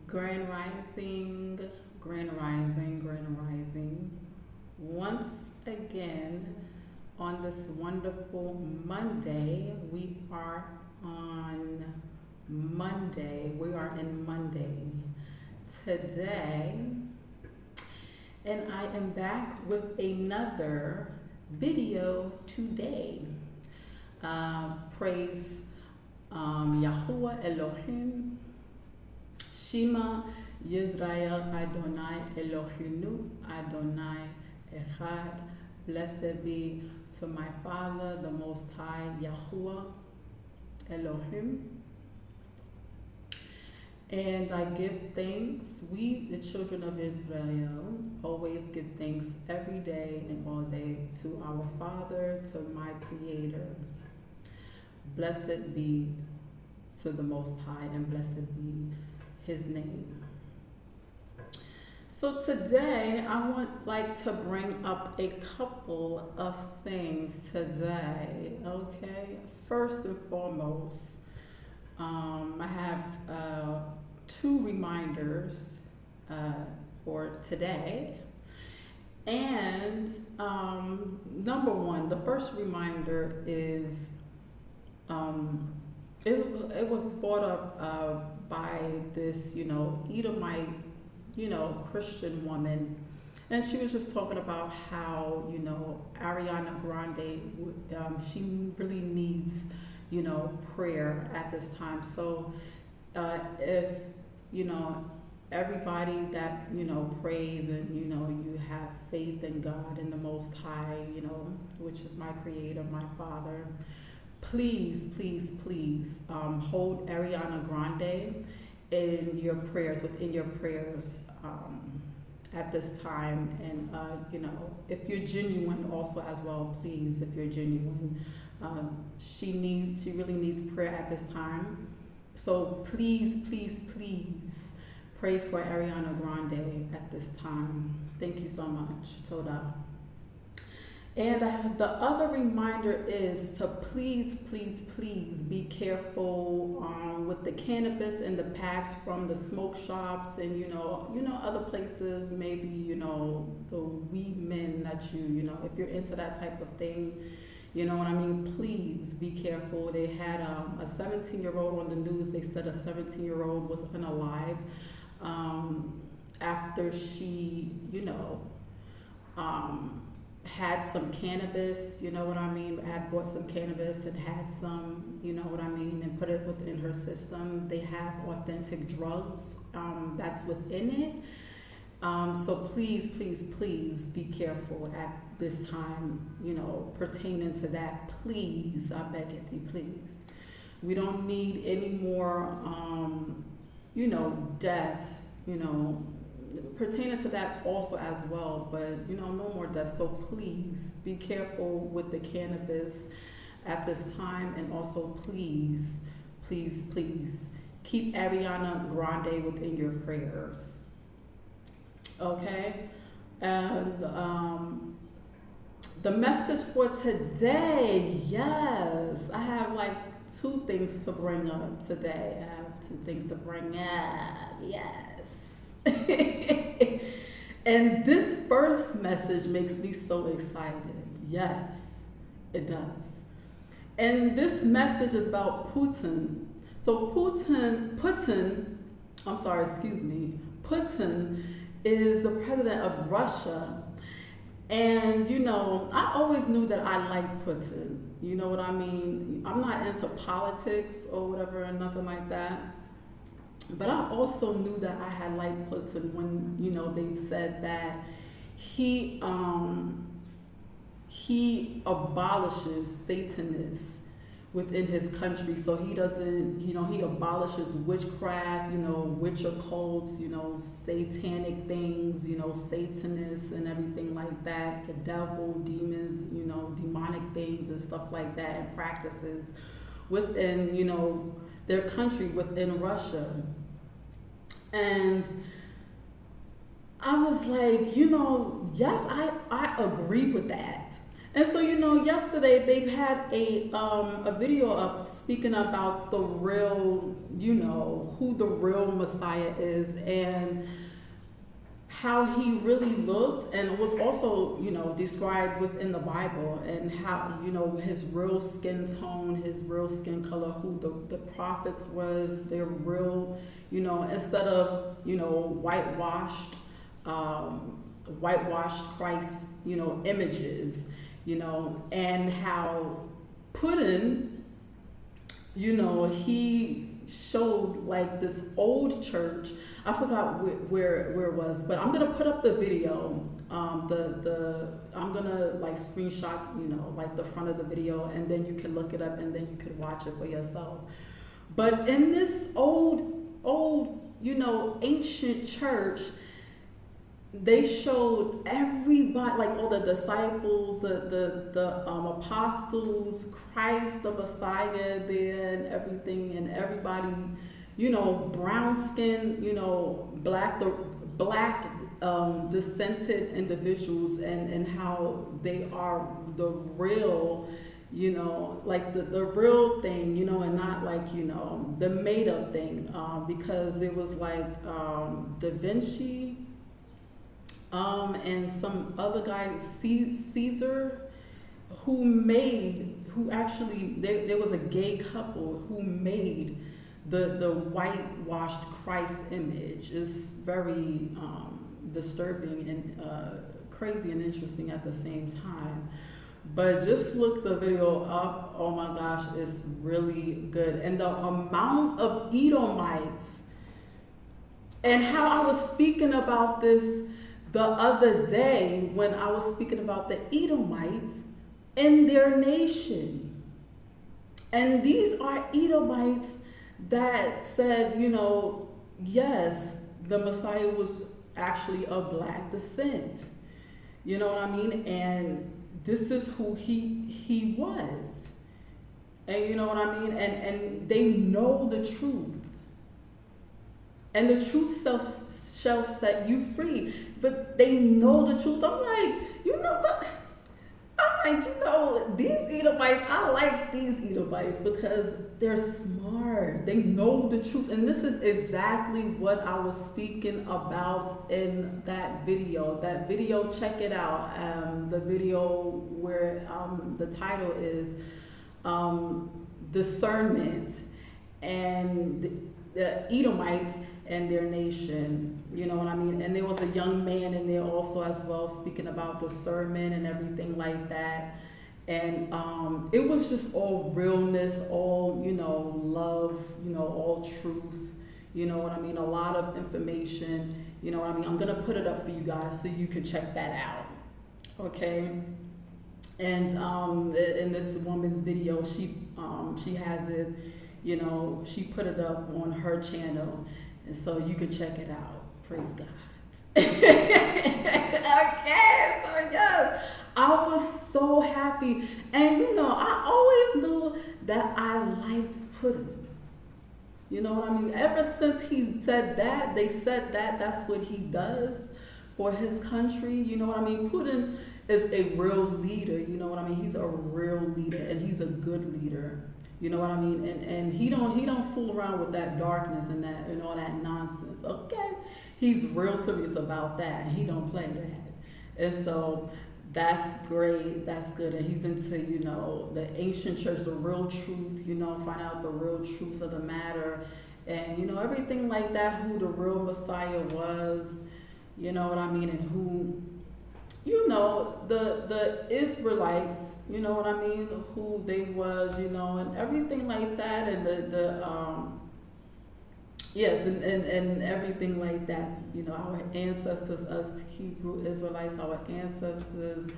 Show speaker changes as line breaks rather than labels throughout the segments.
Grand Rising, Grand Rising, Grand Rising. Once again, on this wonderful Monday, we are on Monday. We are in Monday today, and I am back with another video today. Praise Yahuwah Elohim. Shema Yisrael Adonai Eloheinu Adonai Echad. Blessed be to my Father, the Most High, Yahuwah Elohim. And I give thanks. We, the children of Israel, always give thanks every day and all day to our Father, to my Creator. Blessed be to the Most High, and blessed be His name. So today I want to bring up a couple of things today. Okay, first and foremost, I have two reminders for today. And number one, the first reminder is it was brought up by this, Edomite, Christian woman. And she was just talking about how, Ariana Grande, she really needs, prayer at this time. So if, everybody that, prays and, you have faith in God and the Most High, which is my Creator, my Father, please, please, please hold Ariana Grande in your prayers, within your prayers at this time. And, if you're genuine also as well, please, if you're genuine, she really needs prayer at this time. So please, please, please pray for Ariana Grande at this time. Thank you so much. Toda. And the other reminder is to please, please, please be careful with the cannabis and the packs from the smoke shops and, other places, maybe, the weed men that if you're into that type of thing, you know what I mean? Please be careful. They had a 17-year-old on the news. They said a 17-year-old was unalive after she, had some cannabis, had bought some cannabis and had some, and put it within her system. They have authentic drugs that's within it. So please, please, please be careful at this time, pertaining to that. Please, I beg of you, please. We don't need any more, death, pertaining to that also as well, but no more death. So please be careful with the cannabis at this time, and also please, please, please keep Ariana Grande within your prayers. Okay, and the message for today, yes, I have two things to bring up today. I have two things to bring up, yes. And this first message makes me so excited. Yes, it does. And this message is about Putin. So Putin is the president of Russia. And, I always knew that I liked Putin. You know what I mean? I'm not into politics or whatever and nothing like that. But I also knew that I had liked Putin when, they said that he abolishes Satanists within his country. So he doesn't, he abolishes witchcraft, witch occults, satanic things, Satanists and everything like that, the devil, demons, demonic things and stuff like that, and practices within, their country, within Russia. And I was like, yes, I agree with that. And so, yesterday they've had a video up speaking about the real, who the real Messiah is and how he really looked, and was also, described within the Bible, and how, his real skin tone, his real skin color, who the prophets was, their real, instead of, whitewashed Christ, images, and how Putin, he showed like this old church. I forgot where it was, but I'm gonna put up the video. I'm gonna like screenshot, like the front of the video, and then you can look it up, and then you can watch it for yourself. But in this old, ancient church, they showed everybody, like all the disciples, the apostles, Christ, the Messiah there, and everything, and everybody, brown skin, black descended individuals, and how they are the real, like the real thing, and not like, the made up thing, because it was like Da Vinci, and some other guy, Caesar, who actually, there was a gay couple who made the whitewashed Christ image. Is very disturbing and crazy and interesting at the same time. But just look the video up. Oh my gosh, it's really good. And the amount of Edomites, and how I was speaking about this the other day when I was speaking about the Edomites and their nation. And these are Edomites that said, yes, the Messiah was actually of black descent. You know what I mean? And this is who he was. And you know what I mean? And they know the truth. And the truth shall set you free. But they know the truth. I'm like, these Edomites, I like these Edomites because they're smart. They know the truth. And this is exactly what I was speaking about in that video. That video, check it out. The video where the title is Discernment, and the Edomites and their nation, you know what I mean? And there was a young man in there also as well, speaking about discernment and everything like that. And it was just all realness, all, love, all truth, you know what I mean? A lot of information, you know what I mean? I'm gonna put it up for you guys so you can check that out, okay? And in this woman's video, she has it, she put it up on her channel. And so you can check it out. Praise God. Okay, so yes, I was so happy. And I always knew that I liked Putin. You know what I mean? Ever since he said that, they said that that's what he does for his country. You know what I mean? Putin is a real leader. You know what I mean? He's a real leader, and he's a good leader. You know what I mean? And he don't fool around with that darkness and that and all that nonsense. Okay? He's real serious about that. He don't play that. And so that's great. That's good. And he's into, the ancient church, the real truth, find out the real truth of the matter. And, everything like that, who the real Messiah was, you know what I mean? And who, the Israelites, you know what I mean, who they was, and everything like that, and yes, and everything like that, our ancestors, us Hebrew Israelites, our ancestors,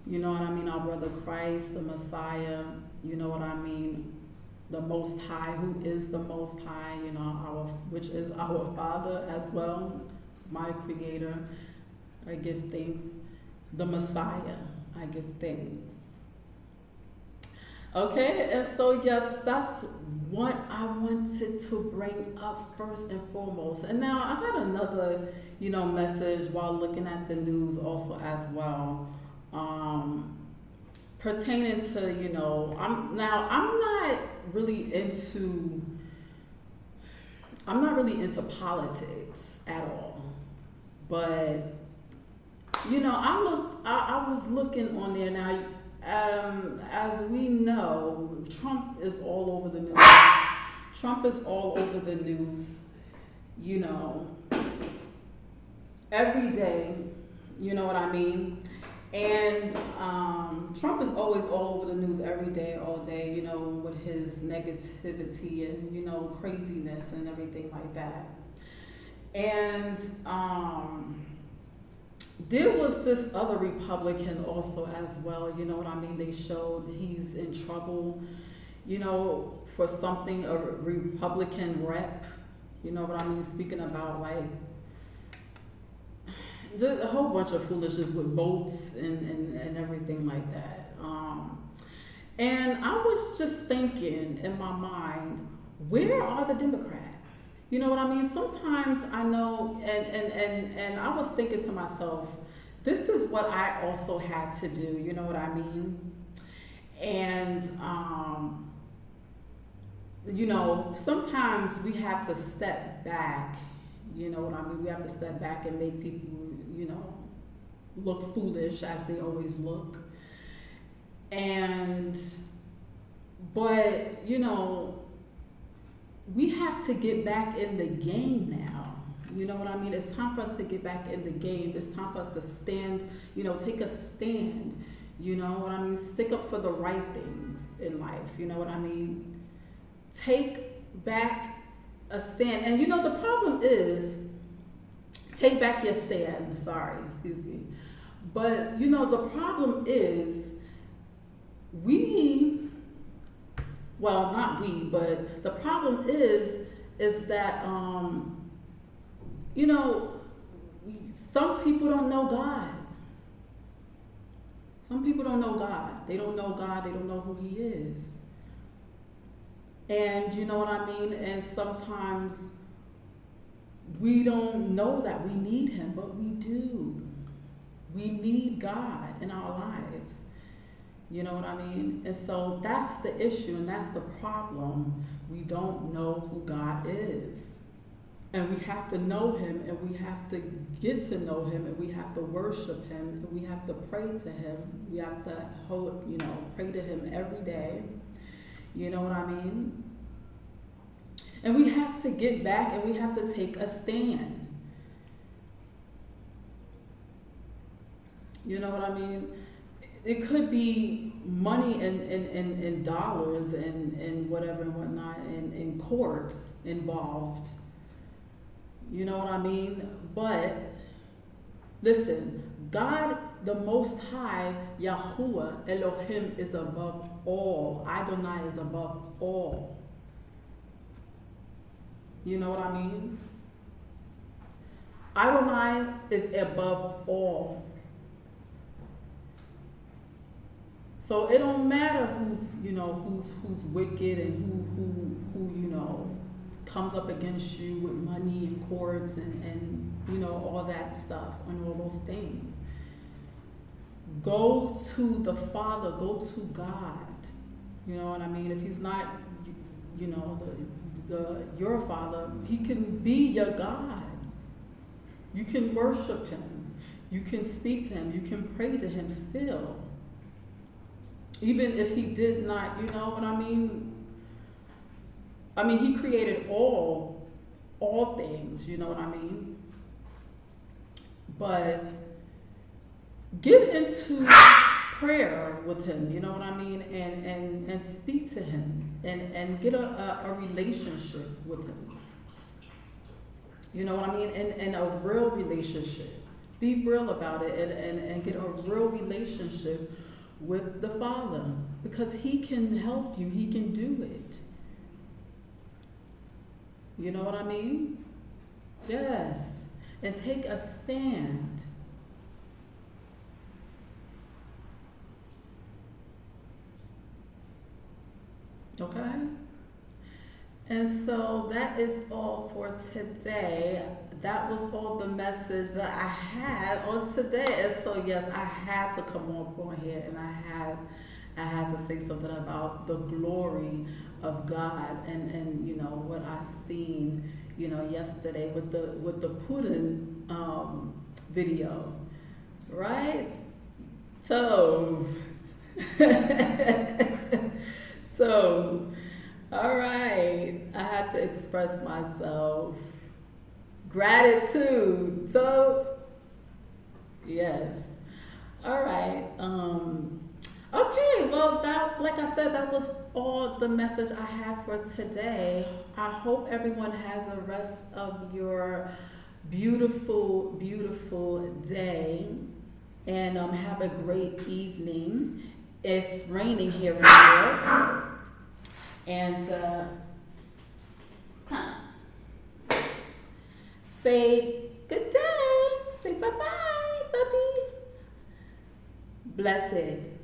you know what I mean, our brother Christ, the Messiah, you know what I mean, the Most High, who is the Most High, which is our Father as well, my Creator, I give thanks. The Messiah, I give thanks. Okay, and so yes, that's what I wanted to bring up first and foremost. And now I got another, message while looking at the news also as well. pertaining to, I'm not really into politics at all. But I was looking on there now. As we know, Trump is all over the news. Trump is all over the news, you know, every day. You know what I mean? And Trump is always all over the news every day, all day, with his negativity and, craziness and everything like that. And there was this other Republican also as well, you know what I mean? They showed he's in trouble, for something, a Republican rep, you know what I mean? Speaking about like just a whole bunch of foolishness with votes and everything like that. And I was just thinking in my mind, where are the Democrats? You know what I mean? Sometimes I know, and I was thinking to myself, this is what I also had to do, you know what I mean? And, sometimes we have to step back, you know what I mean? We have to step back and make people, look foolish as they always look. But, we have to get back in the game now. You know what I mean? It's time for us to get back in the game. It's time for us to stand, take a stand. You know what I mean? Stick up for the right things in life. You know what I mean? Take back a stand. And the problem is, take back your stand. Sorry, excuse me. But, the problem is, not we, but the problem is that, some people don't know God. Some people don't know God. They don't know God. They don't know who He is. And you know what I mean? And sometimes we don't know that we need Him, but we do. We need God in our lives. You know what I mean? And so that's the issue and that's the problem. We don't know who God is. And we have to know Him and we have to get to know Him and we have to worship Him and we have to pray to Him. We have to pray to Him every day. You know what I mean? And we have to get back and we have to take a stand. You know what I mean? It could be money and dollars and whatever and whatnot and courts involved. You know what I mean? But listen, God, the Most High, Yahuwah, Elohim is above all. Adonai is above all. You know what I mean? Adonai is above all. So it don't matter who's wicked and who comes up against you with money and courts and all that stuff and all those things. Go to the Father, go to God. You know what I mean? If He's not, your Father, He can be your God. You can worship Him. You can speak to Him. You can pray to Him still. Even if He did not, you know what I mean? I mean, He created all things, you know what I mean? But get into prayer with Him, you know what I mean? And speak to Him and get a relationship with Him. You know what I mean? And a real relationship. Be real about it and get a real relationship with the Father, because He can help you. He can do it. You know what I mean? Yes. And take a stand. Okay? And so that is all for today. That was all the message that I had on today. And so yes, I had to come on here and I had I had to say something about the glory of God, and you know what I seen, you know, yesterday with the Putin video, right? So, so, all right, I had to express myself. Gratitude. So, yes. All right. Okay. Well, that, like I said, that was all the message I have for today. I hope everyone has the rest of your beautiful, beautiful day, and have a great evening. It's raining here in New York, and say good day. Say bye bye, puppy. Blessed.